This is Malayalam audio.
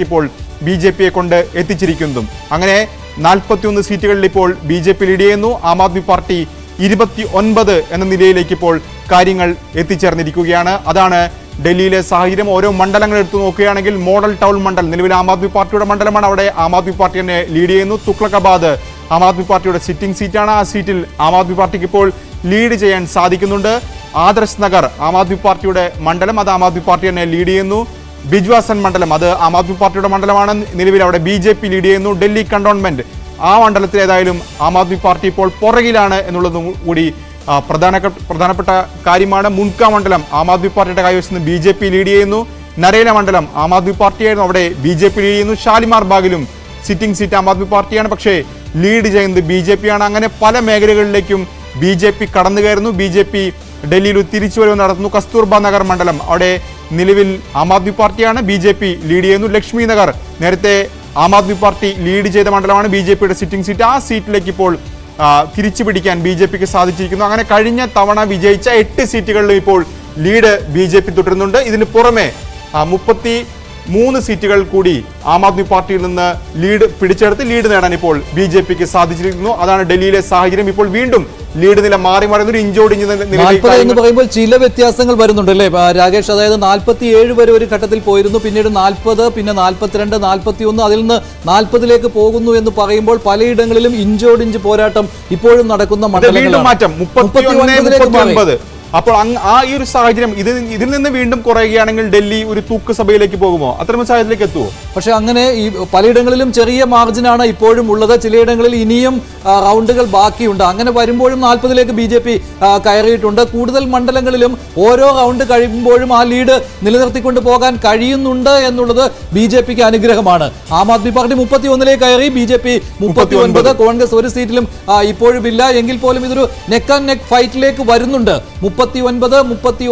ഇപ്പോൾ ബി.ജെ.പിയെ കൊണ്ട് എത്തിച്ചിരിക്കുന്നതും. അങ്ങനെ 41 സീറ്റുകളിൽ ഇപ്പോൾ ബി.ജെ.പി ലീഡ് ചെയ്യുന്നു. ആം ആദ്മി പാർട്ടി 29 എന്ന നിലയിലേക്ക് ഇപ്പോൾ കാര്യങ്ങൾ എത്തിച്ചേർന്നിരിക്കുകയാണ്. അതാണ് ഡൽഹിയിലെ സാഹചര്യം. ഓരോ മണ്ഡലങ്ങൾ എടുത്തു നോക്കുകയാണെങ്കിൽ മോഡൽ ടൗൺ മണ്ഡലം നിലവിൽ ആം ആദ്മി പാർട്ടിയുടെ മണ്ഡലമാണ്. അവിടെ ആം ആദ്മി പാർട്ടി തന്നെ ലീഡ് ചെയ്യുന്നു. തുഗ്ലക്കാബാദ് ആം ആദ്മി പാർട്ടിയുടെ സിറ്റിംഗ് സീറ്റാണ്. ആ സീറ്റിൽ ആം ആദ്മി പാർട്ടിക്ക് ഇപ്പോൾ ലീഡ് ചെയ്യാൻ സാധിക്കുന്നുണ്ട്. ആദർശ് നഗർ ആം ആദ്മി പാർട്ടിയുടെ മണ്ഡലം, അത് ആം ആദ്മി പാർട്ടി തന്നെ ലീഡ് ചെയ്യുന്നു. ബിജ്വാസൻ മണ്ഡലം അത് ആം ആദ്മി പാർട്ടിയുടെ മണ്ഡലമാണ്. നിലവിൽ അവിടെ ബി.ജെ.പി ലീഡ് ചെയ്യുന്നു. ഡൽഹി കണ്ടോൺമെന്റ് ആ മണ്ഡലത്തിൽ ഏതായാലും ആം ആദ്മി പാർട്ടി ഇപ്പോൾ പുറകിലാണ് എന്നുള്ളതും കൂടി പ്രധാനപ്പെട്ട കാര്യമാണ്. മുൻക മണ്ഡലം ആം ആദ്മി പാർട്ടിയുടെ കൈവശത്ത് നിന്ന് ബി.ജെ.പി ലീഡ് ചെയ്യുന്നു. നരേല മണ്ഡലം ആം ആദ്മി പാർട്ടിയായിരുന്നു, അവിടെ ബി.ജെ.പി ലീഡ് ചെയ്യുന്നു. ഷാലിമാർ ബാഗിലും സിറ്റിംഗ് സീറ്റ് ആം ആദ്മി പാർട്ടിയാണ്, പക്ഷേ ലീഡ് ചെയ്യുന്നത് ബി.ജെ.പി ആണ്. അങ്ങനെ പല മേഖലകളിലേക്കും ബി.ജെ.പി കടന്നു കയറുന്നു. ബി.ജെ.പി ഡൽഹിയിൽ തിരിച്ചുവരവ് നടത്തുന്നു. കസ്തൂർബ നഗർ മണ്ഡലം അവിടെ നിലവിൽ ആം ആദ്മി പാർട്ടിയാണ്, ബി.ജെ.പി ലീഡ് ചെയ്യുന്നു. ലക്ഷ്മി നഗർ നേരത്തെ ആം ആദ്മി പാർട്ടി ലീഡ് ചെയ്ത മണ്ഡലമാണ്, ബി.ജെ.പിയുടെ സിറ്റിംഗ് സീറ്റ്. ആ സീറ്റിലേക്ക് ഇപ്പോൾ തിരിച്ചു പിടിക്കാൻ ബി.ജെ.പിക്ക് സാധിച്ചിരിക്കുന്നു. അങ്ങനെ കഴിഞ്ഞ തവണ വിജയിച്ച 8 സീറ്റുകളിലും ഇപ്പോൾ ലീഡ് ബി.ജെ.പി തുടരുന്നുണ്ട്. ഇതിന് പുറമെ 33 സീറ്റുകൾ കൂടി ആം ആദ്മി പാർട്ടിയിൽ നിന്ന് പിടിച്ചെടുത്ത് ലീഡ് നേടാൻ ഇപ്പോൾ ബി.ജെ.പിക്ക് സാധിച്ചിരിക്കുന്നു. അതാണ് ഡൽഹിയിലെ സാഹചര്യം. ഇപ്പോൾ വീണ്ടും ലീഡ് നില മാറി മാറുന്ന ഒരു ഇഞ്ചോടിഞ്ച് എന്ന് പറയുമ്പോൾ ചില വ്യത്യാസങ്ങൾ വരുന്നുണ്ട് അല്ലേ രാകേഷ്? അതായത് 47 വരെ ഒരു ഘട്ടത്തിൽ പോയിരുന്നു, പിന്നീട് 40, പിന്നെ 42, 41, അതിൽ നിന്ന് 40ലേക്ക് പോകുന്നു എന്ന് പറയുമ്പോൾ പലയിടങ്ങളിലും ഇഞ്ചോടിഞ്ച് പോരാട്ടം ഇപ്പോഴും നടക്കുന്ന മണ്ഡലങ്ങളിലാണ്. മാറ്റം 39. അപ്പോൾ ആ ഈ ഒരു സാഹചര്യം ഇതിൽ നിന്ന് വീണ്ടും കുറയുകയാണെങ്കിൽ ഡൽഹി ഒരു തൂക്കുസഭയിലേക്ക് പോകുമോ? അത്തരം സാഹചര്യത്തിലേക്ക് എത്തുമോ? പക്ഷെ അങ്ങനെ ഈ പലയിടങ്ങളിലും ചെറിയ മാർജിനാണ് ഇപ്പോഴും ഉള്ളത്. ചിലയിടങ്ങളിൽ ഇനിയും റൗണ്ടുകൾ ബാക്കിയുണ്ട്. അങ്ങനെ വരുമ്പോഴും 40ലേക്ക് ബി.ജെ.പി കയറിയിട്ടുണ്ട്. കൂടുതൽ മണ്ഡലങ്ങളിലും ഓരോ റൗണ്ട് കഴിയുമ്പോഴും ആ ലീഡ് നിലനിർത്തിക്കൊണ്ട് പോകാൻ കഴിയുന്നുണ്ട് എന്നുള്ളത് ബി.ജെ.പിക്ക് അനുഗ്രഹമാണ്. ആം ആദ്മി പാർട്ടി 31ലേക്ക് കയറി, ബി.ജെ.പി 39. കോൺഗ്രസ് ഒരു സീറ്റിലും ഇപ്പോഴും ഇല്ല. എങ്കിൽ പോലും ഇതൊരു നെക്ക് ആൻഡ് നെക്ക് ഫൈറ്റിലേക്ക് വരുന്നുണ്ട്. 39, 31